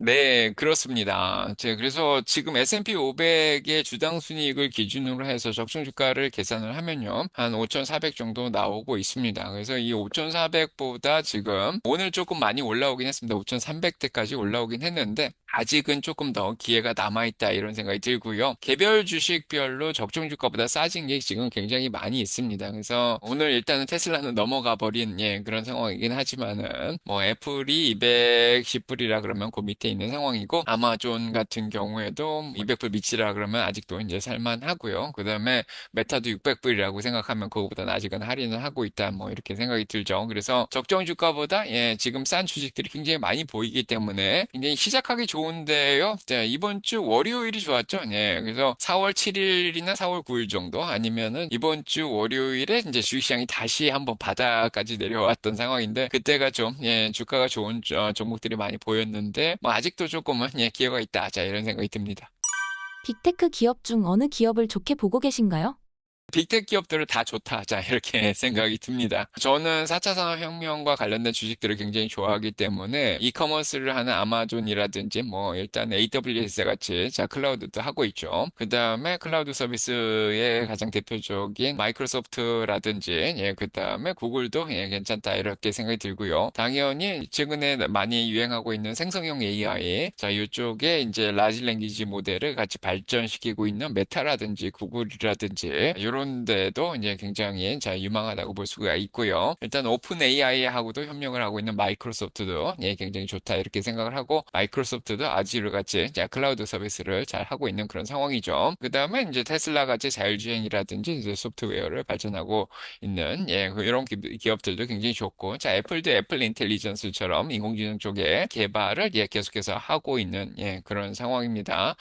네, 그렇습니다. 그래서 지금 S&P 500의 주당 순이익을 기준으로 해서 적정 주가를 계산을 하면요. 한 5,400 정도 나오고 있습니다. 그래서 이 5,400보다 지금 오늘 조금 많이 올라오긴 했습니다. 5,300대까지 올라오긴 했는데 아직은 조금 더 기회가 남아있다 이런 생각이 들고요. 개별 주식별로 적정 주가보다 싸진 게 지금 굉장히 많이 있습니다. 그래서 오늘 일단은 테슬라는 넘어가 버린 그런 상황이긴 하지만은 뭐 애플이 210불이라 그러면 그 밑에 있는 상황이고 아마존 같은 경우에도 200불 밑이라 그러면 아직도 이제 살만하고요. 그다음에 메타도 600불이라고 생각하면 그거보다는 아직은 할인을 하고 있다 뭐 이렇게 생각이 들죠. 그래서 적정 주가보다 지금 싼 주식들이 굉장히 많이 보이기 때문에 굉장히 시작하기 좋은데요. 자, 이번 주 월요일이 좋았죠. 그래서 4월 7일이나 4월 9일 정도 아니면은 이번 주 월요일에 이제 주식시장이 다시 한번 바닥까지 내려왔던 상황인데 그때가 좀 주가가 좋은 종목들이 많이 보였는데 뭐 아직도 조금은 기회가 있다. 자, 이런 생각이 듭니다. 빅테크 기업 중 어느 기업을 좋게 보고 계신가요? 빅테크 기업들은 다 좋다. 자, 이렇게 생각이 듭니다. 저는 4차 산업혁명과 관련된 주식들을 굉장히 좋아하기 때문에 이커머스를 하는 아마존이라든지 뭐 일단 AWS 같이 자, 클라우드도 하고 있죠. 그 다음에 클라우드 서비스의 가장 대표적인 마이크로소프트라든지 그 다음에 구글도 괜찮다. 이렇게 생각이 들고요. 당연히 최근에 많이 유행하고 있는 생성형 AI 자, 이쪽에 이제 라지 랭귀지 모델을 같이 발전시키고 있는 메타라든지 구글이라든지 이런 데도 이제 굉장히 자 유망하다고 볼 수가 있고요. 일단 오픈 AI하고도 협력을 하고 있는 마이크로소프트도 굉장히 좋다 이렇게 생각을 하고 마이크로소프트도 아주르 같이 자 클라우드 서비스를 잘 하고 있는 그런 상황이죠. 그다음에 이제 테슬라 같이 자율주행이라든지 이제 소프트웨어를 발전하고 있는 이런 기업들도 굉장히 좋고 자 애플도 애플 인텔리전스처럼 인공지능 쪽에 개발을 계속해서 하고 있는 그런 상황입니다.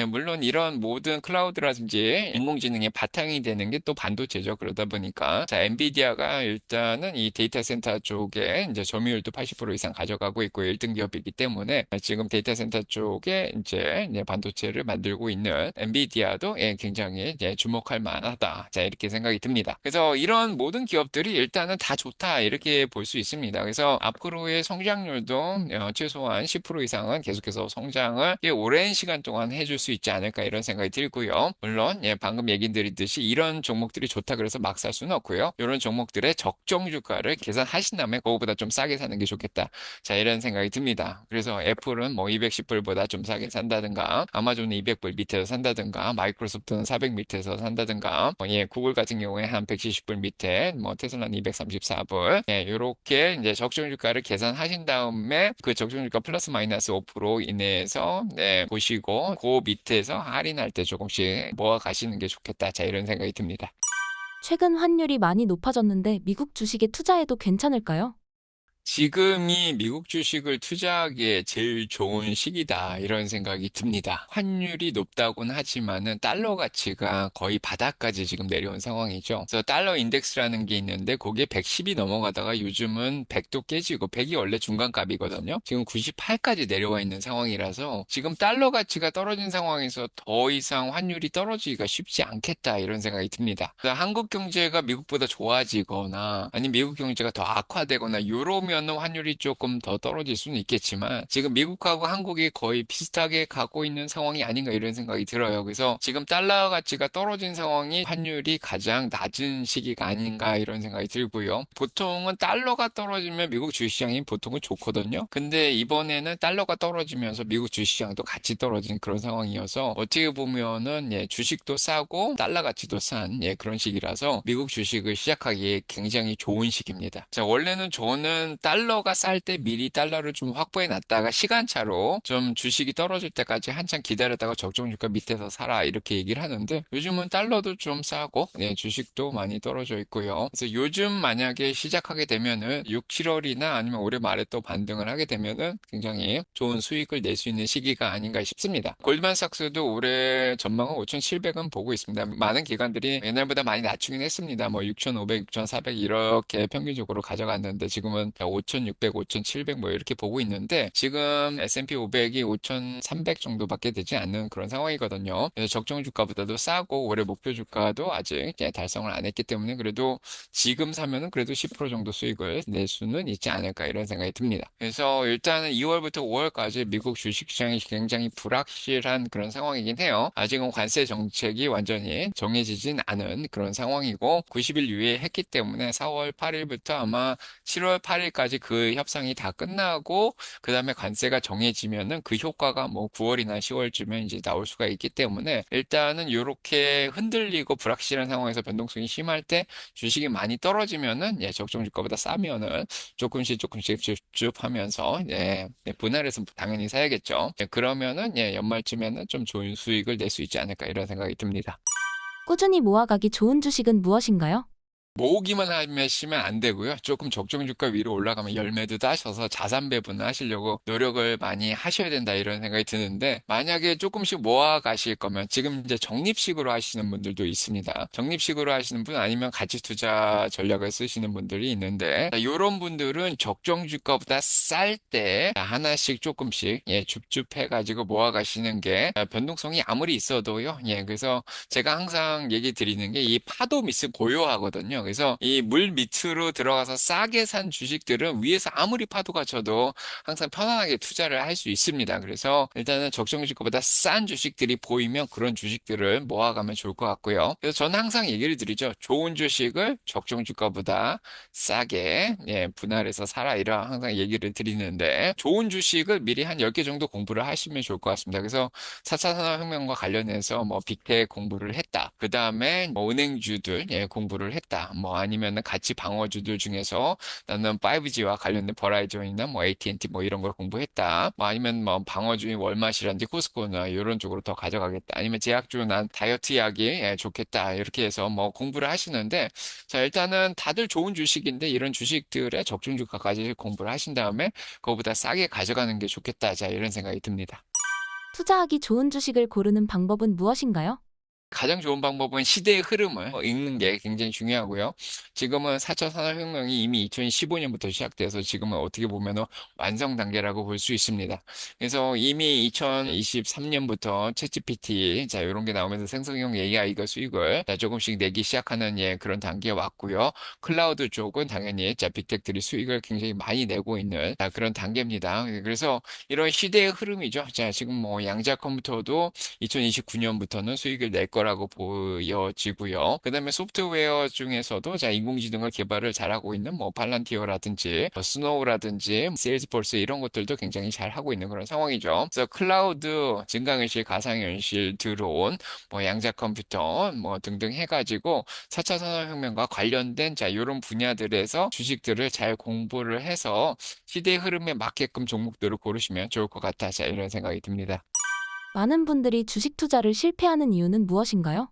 물론 이런 모든 클라우드라든지 인공지능의 바탕이 되는 게 또 반도체죠. 그러다 보니까 자, 엔비디아가 일단은 이 데이터 센터 쪽에 이제 점유율도 80% 이상 가져가고 있고 1등 기업이기 때문에 지금 데이터 센터 쪽에 이제 반도체를 만들고 있는 엔비디아도 굉장히 주목할 만하다. 자, 이렇게 생각이 듭니다. 그래서 이런 모든 기업들이 일단은 다 좋다 이렇게 볼 수 있습니다. 그래서 앞으로의 성장률도 최소한 10% 이상은 계속해서 성장을 오랜 시간 동안 해줄 수 있지 않을까 이런 생각이 들고요. 물론 방금 얘기 드리듯이 이런 종목들이 좋다 그래서 막 살 수는 없고요. 이런 종목들의 적정 주가를 계산하신 다음에 그거보다 좀 싸게 사는 게 좋겠다. 자, 이런 생각이 듭니다. 그래서 애플은 뭐 210불보다 좀 싸게 산다든가 아마존은 200불 밑에서 산다든가 마이크로소프트는 400 밑에서 산다든가 구글 같은 경우에 한 170불 밑에 뭐 테슬라는 234불 이렇게 이제 적정 주가를 계산하신 다음에 그 적정 주가 플러스 마이너스 5% 이내에서 보시고 그 밑에서 할인할 때 조금씩 모아 가시는 게 좋겠다. 자, 이런 생각이 듭니다. 최근 환율이 많이 높아졌는데 미국 주식에 투자해도 괜찮을까요? 지금이 미국 주식을 투자하기에 제일 좋은 시기다 이런 생각이 듭니다. 환율이 높다고는 하지만은 달러 가치가 거의 바닥까지 지금 내려온 상황이죠. 그래서 달러 인덱스라는 게 있는데 거기에 110이 넘어가다가 요즘은 100도 깨지고 100이 원래 중간값이거든요. 지금 98까지 내려와 있는 상황이라서 지금 달러 가치가 떨어진 상황에서 더 이상 환율이 떨어지기가 쉽지 않겠다 이런 생각이 듭니다. 그래서 한국 경제가 미국보다 좋아지거나 아니면 미국 경제가 더 악화되거나 요러면 환율이 조금 더 떨어질 수는 있겠지만 지금 미국하고 한국이 거의 비슷하게 가고 있는 상황이 아닌가 이런 생각이 들어요. 그래서 지금 달러 가치가 떨어진 상황이 환율이 가장 낮은 시기가 아닌가 이런 생각이 들고요. 보통은 달러가 떨어지면 미국 주식시장이 보통은 좋거든요. 근데 이번에는 달러가 떨어지면서 미국 주식시장도 같이 떨어진 그런 상황이어서 어떻게 보면은 주식도 싸고 달러 가치도 싼 그런 시기라서 미국 주식을 시작하기에 굉장히 좋은 시기입니다. 자, 원래는 저는 달러가 쌀 때 미리 달러를 좀 확보해 놨다가 시간차로 좀 주식이 떨어질 때까지 한참 기다렸다가 적정 주가 밑에서 사라 이렇게 얘기를 하는데 요즘은 달러도 좀 싸고 주식도 많이 떨어져 있고요. 그래서 요즘 만약에 시작하게 되면은 6, 7월이나 아니면 올해 말에 또 반등을 하게 되면은 굉장히 좋은 수익을 낼 수 있는 시기가 아닌가 싶습니다. 골드만삭스도 올해 전망은 5,700은 보고 있습니다. 많은 기관들이 옛날보다 많이 낮추긴 했습니다. 뭐 6,500, 6,400 이렇게 평균적으로 가져갔는데 지금은 5,600, 5,700 뭐 이렇게 보고 있는데 지금 S&P 500이 5,300 정도밖에 되지 않는 그런 상황이거든요. 그래서 적정 주가보다도 싸고 올해 목표 주가도 아직 달성을 안 했기 때문에 그래도 지금 사면은 그래도 10% 정도 수익을 낼 수는 있지 않을까 이런 생각이 듭니다. 그래서 일단은 2월부터 5월까지 미국 주식시장이 굉장히 불확실한 그런 상황이긴 해요. 아직은 관세 정책이 완전히 정해지진 않은 그런 상황이고 90일 유예했기 때문에 4월 8일부터 아마 7월 8일까지 때까지 그 협상이 다 끝나고 그다음에 관세가 정해지면은 그 효과가 뭐 9월이나 10월쯤에 이제 나올 수가 있기 때문에 일단은 이렇게 흔들리고 불확실한 상황에서 변동성이 심할 때 주식이 많이 떨어지면은 적정 주가보다 싸면은 조금씩 줍줍하면서 분할해서 당연히 사야겠죠. 그러면은 연말쯤에는 좀 좋은 수익을 낼 수 있지 않을까 이런 생각이 듭니다. 꾸준히 모아가기 좋은 주식은 무엇인가요? 모으기만 하시면 안 되고요. 조금 적정 주가 위로 올라가면 열매도 따셔서 자산 배분을 하시려고 노력을 많이 하셔야 된다 이런 생각이 드는데 만약에 조금씩 모아 가실 거면 지금 이제 적립식으로 하시는 분들도 있습니다. 적립식으로 하시는 분 아니면 가치 투자 전략을 쓰시는 분들이 있는데 이런 분들은 적정 주가보다 쌀 때 하나씩 조금씩 줍줍해 가지고 모아 가시는 게 변동성이 아무리 있어도요. 그래서 제가 항상 얘기 드리는 게 이 파도 밑은 고요하거든요. 그래서 이 물 밑으로 들어가서 싸게 산 주식들은 위에서 아무리 파도가 쳐도 항상 편안하게 투자를 할 수 있습니다. 그래서 일단은 적정 주가보다 싼 주식들이 보이면 그런 주식들을 모아가면 좋을 것 같고요. 그래서 저는 항상 얘기를 드리죠. 좋은 주식을 적정 주가보다 싸게 분할해서 사라 이런 항상 얘기를 드리는데 좋은 주식을 미리 한 10개 정도 공부를 하시면 좋을 것 같습니다. 그래서 4차 산업혁명과 관련해서 뭐 빅테크 공부를 했다. 그 다음에 뭐 은행주들 공부를 했다. 뭐 아니면은 같이 방어주들 중에서 나는 5G와 관련된 버라이즌이나 뭐 AT&T 뭐 이런 걸 공부했다. 뭐 아니면 뭐 방어주인 월마시라든지 코스코나 이런 쪽으로 더 가져가겠다. 아니면 제약주 난 다이어트 약이 좋겠다. 이렇게 해서 뭐 공부를 하시는데 자 일단은 다들 좋은 주식인데 이런 주식들의 적정 주가까지 공부를 하신 다음에 그거보다 싸게 가져가는 게 좋겠다. 자 이런 생각이 듭니다. 투자하기 좋은 주식을 고르는 방법은 무엇인가요? 가장 좋은 방법은 시대의 흐름을 읽는 게 굉장히 중요하고요. 지금은 4차 산업혁명이 이미 2015년부터 시작돼서 지금은 어떻게 보면 완성 단계라고 볼 수 있습니다. 그래서 이미 2023년부터 챗GPT, 자, 이런 게 나오면서 생성형 AI가 수익을 조금씩 내기 시작하는 그런 단계에 왔고요. 클라우드 쪽은 당연히 자, 빅텍들이 수익을 굉장히 많이 내고 있는 그런 단계입니다. 그래서 이런 시대의 흐름이죠. 자, 지금 뭐 양자 컴퓨터도 2029년부터는 수익을 낼 거라고 보여지고요. 그다음에 소프트웨어 중에서도 자 인공지능을 개발을 잘하고 있는 뭐 팔란티어라든지 스노우라든지 세일즈포스 이런 것들도 굉장히 잘하고 있는 그런 상황이죠. 그래서 클라우드, 증강현실, 가상현실, 드론, 뭐 양자 컴퓨터 뭐 등등 해가지고 4차 산업혁명과 관련된 자 이런 분야들에서 주식들을 잘 공부를 해서 시대의 흐름에 맞게끔 종목들을 고르시면 좋을 것 같아. 자 이런 생각이 듭니다. 많은 분들이 주식 투자를 실패하는 이유는 무엇인가요?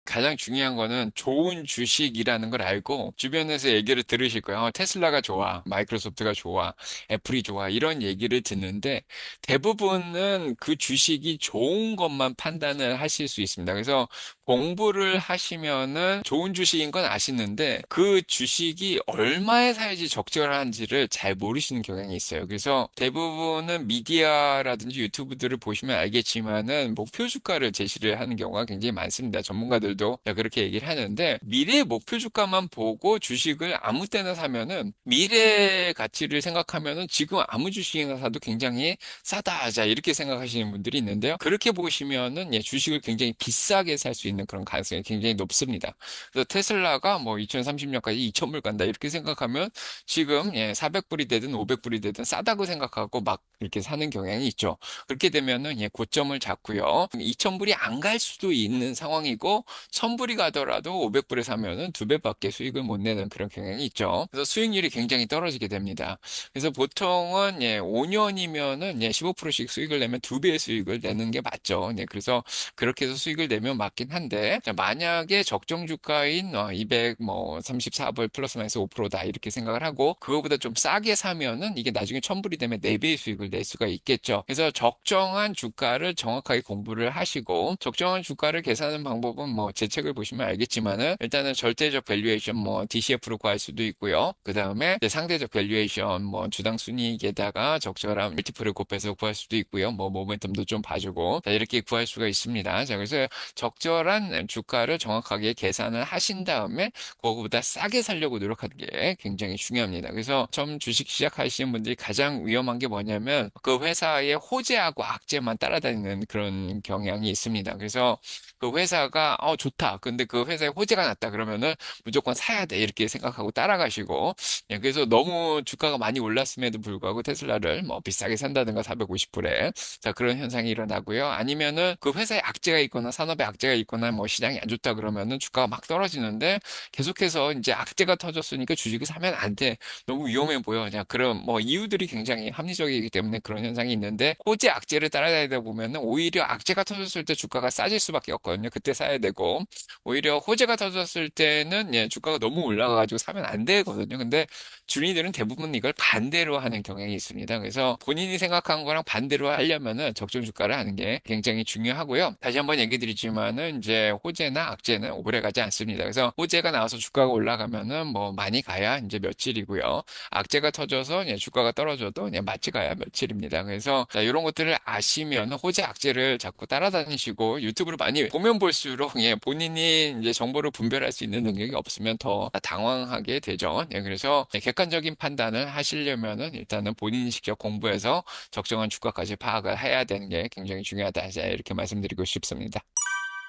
가장 중요한 거는 좋은 주식이라는 걸 알고 주변에서 얘기를 들으실 거예요. 테슬라가 좋아, 마이크로소프트가 좋아, 애플이 좋아 이런 얘기를 듣는데 대부분은 그 주식이 좋은 것만 판단을 하실 수 있습니다. 그래서 공부를 하시면은 좋은 주식인 건 아시는데 그 주식이 얼마에 사야지 적절한지를 잘 모르시는 경향이 있어요. 그래서 대부분은 미디어라든지 유튜브들을 보시면 알겠지만은 목표 주가를 제시를 하는 경우가 굉장히 많습니다. 전문가들도 그렇게 얘기를 하는데 미래 목표 주가만 보고 주식을 아무 때나 사면은 미래 가치를 생각하면은 지금 아무 주식이나 사도 굉장히 싸다. 자, 이렇게 생각하시는 분들이 있는데요. 그렇게 보시면은 주식을 굉장히 비싸게 살 수 있는 그런 가능성이 굉장히 높습니다. 그래서 테슬라가 뭐 2030년까지 2,000불 간다. 이렇게 생각하면 지금 400불이 되든 500불이 되든 싸다고 생각하고 막 이렇게 사는 경향이 있죠. 그렇게 되면은 고점을 잡고요. 2,000불이 안 갈 수도 있는 상황이고 1,000불이 가더라도 500불에 사면은 2배밖에 수익을 못 내는 그런 경향이 있죠. 그래서 수익률이 굉장히 떨어지게 됩니다. 그래서 보통은 5년이면은 15%씩 수익을 내면 2배의 수익을 내는 게 맞죠. 그래서 그렇게 해서 수익을 내면 맞긴 한데 자, 만약에 적정 주가인 234불 플러스 마이너스 5%다 이렇게 생각을 하고 그거보다 좀 싸게 사면은 이게 나중에 1,000불이 되면 4배의 수익을 낼 수가 있겠죠. 그래서 적정한 주가를 정확하게 공부를 하시고 적정한 주가를 계산하는 방법은 뭐 제 책을 보시면 알겠지만은 일단은 절대적 밸류에이션 뭐 DCF로 구할 수도 있고요. 그 다음에 상대적 밸류에이션 뭐 주당 순이익에다가 적절한 멀티플을 곱해서 구할 수도 있고요. 뭐 모멘텀도 좀 봐주고 자, 이렇게 구할 수가 있습니다. 자, 그래서 적절한 적절한 주가를 정확하게 계산을 하신 다음에 그거보다 싸게 사려고 노력하는 게 굉장히 중요합니다. 그래서 처음 주식 시작하시는 분들이 가장 위험한 게 뭐냐면 그 회사의 호재하고 악재만 따라다니는 그런 경향이 있습니다. 그래서 그 회사가 좋다. 근데 그 회사에 호재가 났다 그러면은 무조건 사야 돼. 이렇게 생각하고 따라가시고 그래서 너무 주가가 많이 올랐음에도 불구하고 테슬라를 뭐 비싸게 산다든가 450불에 자 그런 현상이 일어나고요. 아니면은 그 회사에 악재가 있거나 산업에 악재가 있거나 뭐 시장이 안 좋다 그러면은 주가가 막 떨어지는데 계속해서 이제 악재가 터졌으니까 주식을 사면 안 돼. 너무 위험해 보여. 그냥 그런 뭐 이유들이 굉장히 합리적이기 때문에 그런 현상이 있는데 호재 악재를 따라다니다 보면은 오히려 악재가 터졌을 때 주가가 싸질 수밖에 없거든요. 그때 사야 되고 오히려 호재가 터졌을 때는 주가가 너무 올라가가지고 사면 안 되거든요. 근데 주인들은 대부분 이걸 반대로 하는 경향이 있습니다. 그래서 본인이 생각한 거랑 반대로 하려면은 적정 주가를 하는 게 굉장히 중요하고요. 다시 한번 얘기 드리지만은 이제 호재나 악재는 오래 가지 않습니다. 그래서 호재가 나와서 주가가 올라가면은 뭐 많이 가야 이제 며칠이고요. 악재가 터져서 주가가 떨어져도 마치 가야 며칠입니다. 그래서 자, 이런 것들을 아시면 호재 악재를 자꾸 따라다니시고 유튜브를 많이 보면 볼수록 본인이 이제 정보를 분별할 수 있는 능력이 없으면 더 당황하게 되죠. 그래서 객관적인 판단을 하시려면은 일단은 본인이 직접 공부해서 적정한 주가까지 파악을 해야 되는 게 굉장히 중요하다. 자, 이렇게 말씀드리고 싶습니다.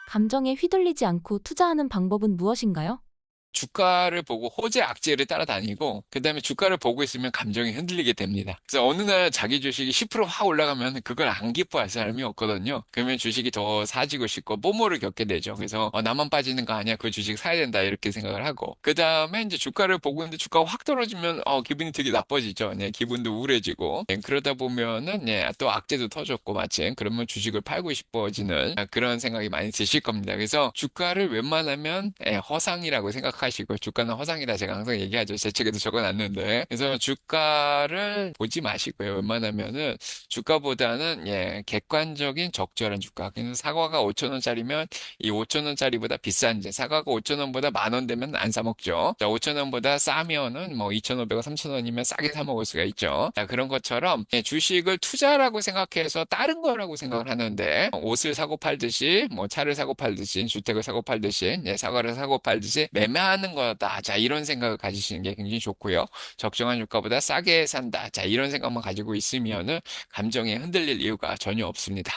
감정에 휘둘리지 않고 투자하는 방법은 무엇인가요? 주가를 보고 호재 악재를 따라다니고 그다음에 주가를 보고 있으면 감정이 흔들리게 됩니다. 그래서 어느 날 자기 주식이 10%확 올라가면 그걸 안 기뻐할 사람이 없거든요. 그러면 주식이 더 사지고 싶고 뽀모를 겪게 되죠. 그래서 나만 빠지는 거 아니야. 그 주식 사야 된다. 이렇게 생각을 하고 그다음에 이제 주가를 보고 있는데 주가가 확 떨어지면 기분이 되게 나빠지죠. 기분도 우울해지고 그러다 보면은 또 악재도 터졌고 마침 그러면 주식을 팔고 싶어지는 그런 생각이 많이 드실 겁니다. 그래서 주가를 웬만하면 허상이라고 생각하시고 주가는 허상이다 제가 항상 얘기하죠. 제 책에도 적어놨는데 그래서 주가를 보지 마시고요. 웬만하면은 주가보다는 객관적인 적절한 주가. 그래서 사과가 5천 원짜리면 이 5천 원짜리보다 비싼 이제 사과가 5천 원보다 10,000원 되면 안 사 먹죠. 자, 5천 원보다 싸면은 뭐 2,500원, 3천 원이면 싸게 사 먹을 수가 있죠. 자, 그런 것처럼 주식을 투자라고 생각해서 다른 거라고 생각을 하는데 옷을 사고 팔듯이 뭐 차를 사고 팔듯이 주택을 사고 팔듯이 사과를 사고 팔듯이 매매하는 거다. 자, 이런 생각을 가지시는 게 굉장히 좋고요. 적정한 주가보다 싸게 산다. 자, 이런 생각만 가지고 있으면은 감정에 흔들릴 이유가 전혀 없습니다.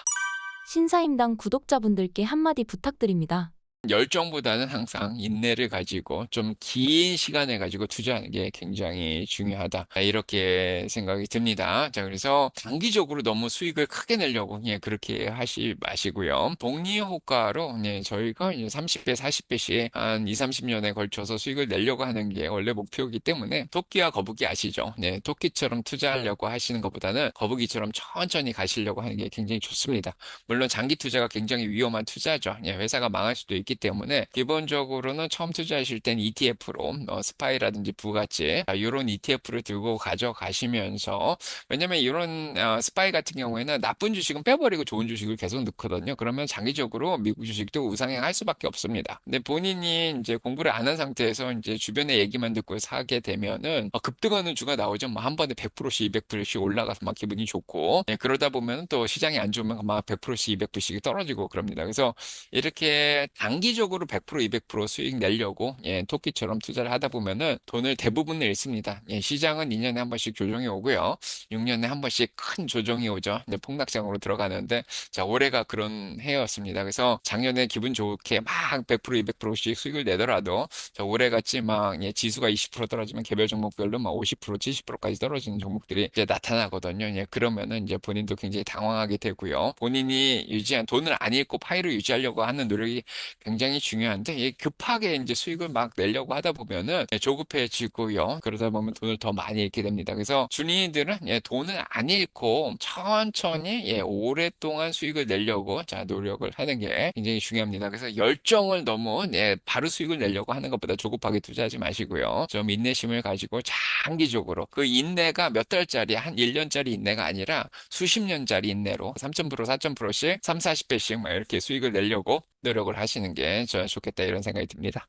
신사임당 구독자분들께 한마디 부탁드립니다. 열정보다는 항상 인내를 가지고 좀 긴 시간을 가지고 투자하는 게 굉장히 중요하다. 이렇게 생각이 듭니다. 자, 그래서 단기적으로 너무 수익을 크게 내려고 그렇게 하시 마시고요. 복리 효과로 저희가 이제 30배, 40배씩 한 2, 30년에 걸쳐서 수익을 내려고 하는 게 원래 목표이기 때문에 토끼와 거북이 아시죠? 토끼처럼 투자하려고 하시는 것보다는 거북이처럼 천천히 가시려고 하는 게 굉장히 좋습니다. 물론 장기 투자가 굉장히 위험한 투자죠. 회사가 망할 수도 있기 때문에 기본적으로는 처음 투자하실 땐 ETF로 스파이라든지 부가치 이런 ETF를 들고 가져가시면서 왜냐면 이런 스파이 같은 경우에는 나쁜 주식은 빼버리고 좋은 주식을 계속 넣거든요. 그러면 장기적으로 미국 주식도 우상향할 수밖에 없습니다. 근데 본인이 이제 공부를 안 한 상태에서 이제 주변의 얘기만 듣고 사게 되면은 급등하는 주가 나오죠. 뭐 한 번에 100%씩 200%씩 올라가서 막 기분이 좋고 그러다 보면 또 시장이 안 좋으면 막 100%씩 200%씩 떨어지고 그럽니다. 그래서 이렇게 단기적으로 100% 200% 수익 내려고 토끼처럼 투자를 하다 보면은 돈을 대부분 잃습니다. 시장은 2년에 한 번씩 조정이 오고요. 6년에 한 번씩 큰 조정이 오죠. 이제 폭락장으로 들어가는데 자, 올해가 그런 해였습니다. 그래서 작년에 기분 좋게 막 100% 200%씩 수익을 내더라도 자, 올해같이 막 지수가 20% 떨어지면 개별 종목별로 막 50%, 70%까지 떨어지는 종목들이 이제 나타나거든요. 그러면은 이제 본인도 굉장히 당황하게 되고요. 본인이 유지한 돈을 안 잃고 파이를 유지하려고 하는 노력이 굉장히 중요한데 급하게 이제 수익을 막 내려고 하다 보면은 조급해지고요. 그러다 보면 돈을 더 많이 잃게 됩니다. 그래서 준이들은 돈을 안 잃고 천천히 오랫동안 수익을 내려고 자 노력을 하는 게 굉장히 중요합니다. 그래서 열정을 너무 바로 수익을 내려고 하는 것보다 조급하게 투자하지 마시고요. 좀 인내심을 가지고 장기적으로 그 인내가 몇 달짜리 한 1년짜리 인내가 아니라 수십 년짜리 인내로 3,000%, 4,000%씩 3, 40배씩 막 이렇게 수익을 내려고 노력을 하시는 게 좋겠다 이런 생각이 듭니다.